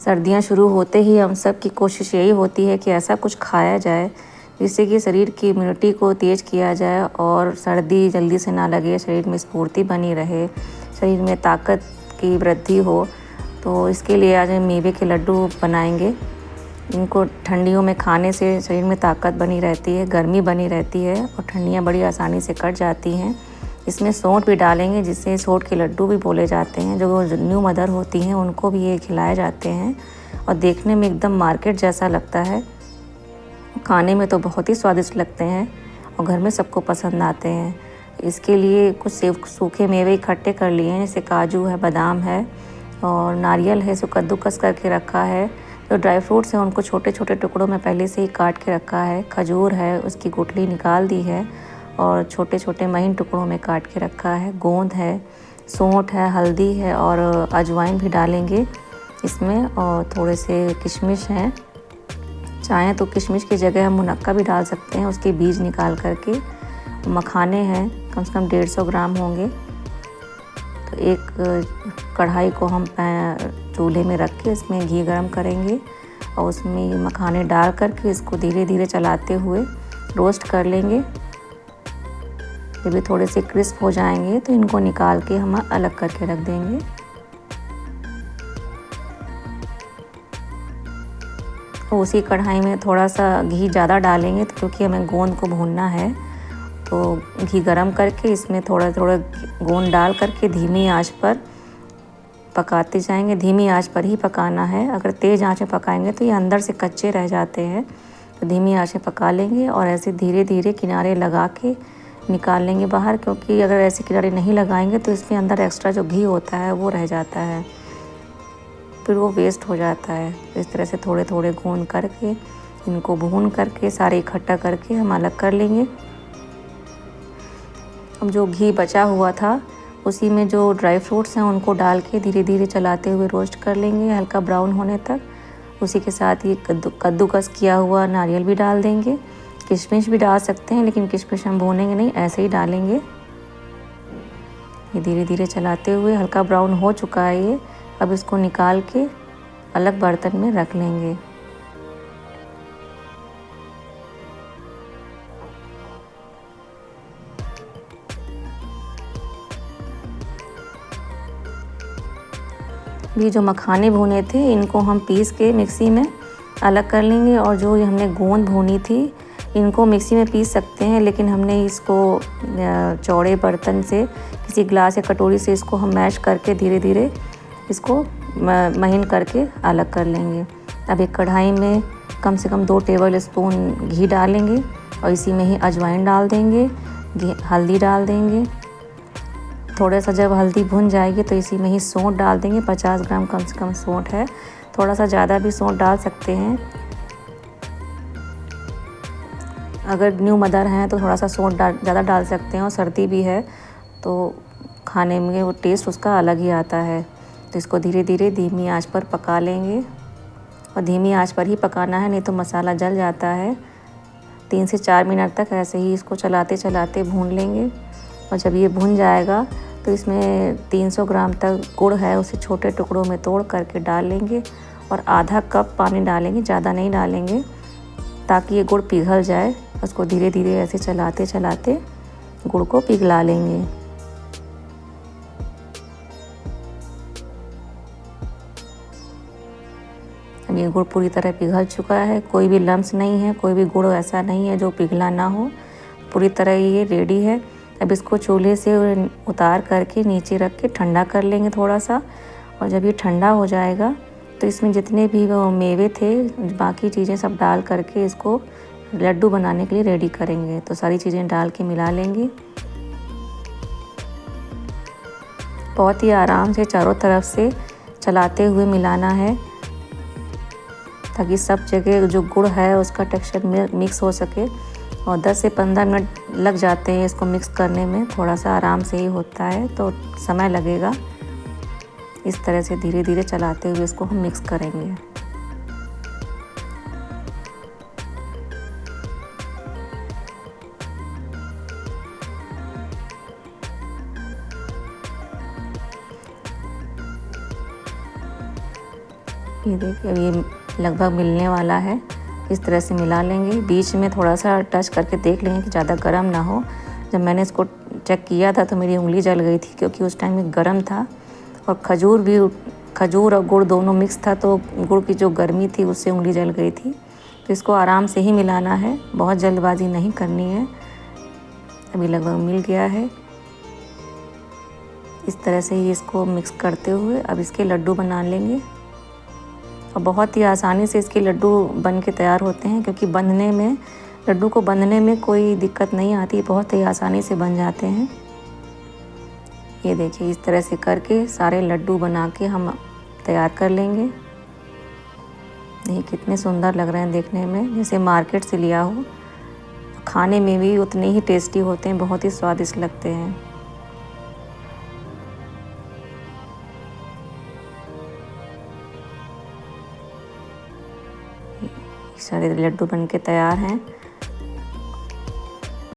सर्दियाँ शुरू होते ही हम सब की कोशिश यही होती है कि ऐसा कुछ खाया जाए जिससे कि शरीर की इम्यूनिटी को तेज़ किया जाए और सर्दी जल्दी से ना लगे, शरीर में स्फूर्ति बनी रहे, शरीर में ताकत की वृद्धि हो। तो इसके लिए आज हम मेवे के लड्डू बनाएंगे। इनको ठंडियों में खाने से शरीर में ताकत बनी रहती है, गर्मी बनी रहती है और ठंडियाँ बड़ी आसानी से कट जाती हैं। इसमें सौंठ भी डालेंगे जिससे सौंठ के लड्डू भी बोले जाते हैं। जो न्यू मदर होती हैं उनको भी ये खिलाए जाते हैं और देखने में एकदम मार्केट जैसा लगता है। खाने में तो बहुत ही स्वादिष्ट लगते हैं और घर में सबको पसंद आते हैं। इसके लिए कुछ सूखे मेवे इकट्ठे कर लिए हैं, जैसे काजू है, बादाम है और नारियल है, इसको कद्दूकस करके रखा है। जो ड्राई फ्रूट्स हैं उनको छोटे छोटे टुकड़ों में पहले से ही काट के रखा है। खजूर है, उसकी गुठली निकाल दी है और छोटे छोटे महीन टुकड़ों में काट के रखा है। गोंद है, सौंठ है, हल्दी है और अजवाइन भी डालेंगे इसमें और थोड़े से किशमिश हैं। चाहें तो किशमिश की जगह हम मुनक्का भी डाल सकते हैं, उसके बीज निकाल करके। मखाने हैं, कम से कम 150 ग्राम होंगे। तो एक कढ़ाई को हम चूल्हे में रख के इसमें घी गरम करेंगे और उसमें मखाने डाल करके इसको धीरे धीरे चलाते हुए रोस्ट कर लेंगे। जब ये थोड़े से क्रिस्प हो जाएंगे तो इनको निकाल के हम अलग करके रख देंगे। तो उसी कढ़ाई में थोड़ा सा घी ज़्यादा डालेंगे क्योंकि हमें गोंद को भूनना है। तो घी गरम करके इसमें थोड़ा थोड़ा गोंद डाल करके धीमी आंच पर पकाते जाएंगे। धीमी आंच पर ही पकाना है, अगर तेज़ आंच में पकाएंगे तो ये अंदर से कच्चे रह जाते हैं। तो धीमी आंच में पका लेंगे और ऐसे धीरे धीरे किनारे लगा के निकाल लेंगे बाहर, क्योंकि अगर ऐसे किनारे नहीं लगाएंगे तो इसमें अंदर एक्स्ट्रा जो घी होता है वो रह जाता है, फिर वो वेस्ट हो जाता है। तो इस तरह से थोड़े थोड़े गोंद करके इनको भून करके सारे इकट्ठा करके हम अलग कर लेंगे। अब जो घी बचा हुआ था उसी में जो ड्राई फ्रूट्स हैं उनको डाल के धीरे धीरे चलाते हुए रोस्ट कर लेंगे हल्का ब्राउन होने तक। उसी के साथ ये कद्दूकस किया हुआ नारियल भी डाल देंगे। किशमिश भी डाल सकते हैं, लेकिन किशमिश हम भूनेंगे नहीं, ऐसे ही डालेंगे। ये धीरे धीरे चलाते हुए हल्का ब्राउन हो चुका है ये। अब इसको निकाल के अलग बर्तन में रख लेंगे। ये जो मखाने भुने थे इनको हम पीस के मिक्सी में अलग कर लेंगे और जो ये हमने गोंद भुनी थी इनको मिक्सी में पीस सकते हैं, लेकिन हमने इसको चौड़े बर्तन से किसी ग्लास या कटोरी से इसको हम मैश करके धीरे धीरे इसको महीन करके अलग कर लेंगे। अब एक कढ़ाई में कम से कम 2 टेबल स्पून घी डालेंगे और इसी में ही अजवाइन डाल देंगे, हल्दी डाल देंगे। थोड़ा सा जब हल्दी भुन जाएगी तो इसी में ही सौंठ डाल देंगे। 50 ग्राम कम से कम सौंठ है, थोड़ा सा ज़्यादा भी सौंठ डाल सकते हैं। अगर न्यू मदर हैं तो थोड़ा सा सौंठ ज़्यादा डाल सकते हैं और सर्दी भी है तो खाने में वो टेस्ट उसका अलग ही आता है। तो इसको धीरे धीरे धीमी आंच पर पका लेंगे और धीमी आंच पर ही पकाना है, नहीं तो मसाला जल जाता है। 3 से 4 मिनट तक ऐसे ही इसको चलाते चलाते भून लेंगे और जब ये भुन जाएगा तो इसमें 300 ग्राम तक गुड़ है, उसे छोटे टुकड़ों में तोड़ करके डाल लेंगे और आधा कप पानी डालेंगे, ज़्यादा नहीं डालेंगे, ताकि ये गुड़ पिघल जाए। उसको धीरे धीरे ऐसे चलाते चलाते गुड़ को पिघला लेंगे। अब ये गुड़ पूरी तरह पिघल चुका है, कोई भी लम्स नहीं है, कोई भी गुड़ ऐसा नहीं है जो पिघला ना हो, पूरी तरह ये रेडी है। अब इसको चूल्हे से उतार करके नीचे रख के ठंडा कर लेंगे थोड़ा सा, और जब ये ठंडा हो जाएगा तो इसमें जितने भी वो मेवे थे बाकी चीज़ें सब डाल करके इसको लड्डू बनाने के लिए रेडी करेंगे। तो सारी चीज़ें डाल के मिला लेंगे। बहुत ही आराम से चारों तरफ से चलाते हुए मिलाना है ताकि सब जगह जो गुड़ है उसका टेक्सचर मिक्स हो सके। और 10 से 15 मिनट लग जाते हैं इसको मिक्स करने में, थोड़ा सा आराम से ही होता है तो समय लगेगा। इस तरह से धीरे धीरे चलाते हुए इसको हम मिक्स करेंगे। ये देखिए अब ये लगभग मिलने वाला है। इस तरह से मिला लेंगे। बीच में थोड़ा सा टच करके देख लेंगे कि ज़्यादा गर्म ना हो। जब मैंने इसको चेक किया था तो मेरी उंगली जल गई थी, क्योंकि उस टाइम में गर्म था और खजूर और गुड़ दोनों मिक्स था, तो गुड़ की जो गर्मी थी उससे उंगली जल गई थी। तो इसको आराम से ही मिलाना है, बहुत जल्दबाजी नहीं करनी है। अभी लगभग मिल गया है। इस तरह से ही इसको मिक्स करते हुए अब इसके लड्डू बना लेंगे। और बहुत ही आसानी से इसके लड्डू बन के तैयार होते हैं, क्योंकि लड्डू को बंधने में कोई दिक्कत नहीं आती, बहुत ही आसानी से बन जाते हैं। ये देखिए इस तरह से करके सारे लड्डू बना के हम तैयार कर लेंगे। ये कितने सुंदर लग रहे हैं देखने में, जैसे मार्केट से लिया हो। खाने में भी उतने ही टेस्टी होते हैं, बहुत ही स्वादिष्ट लगते हैं। सारे लड्डू बन के तैयार हैं।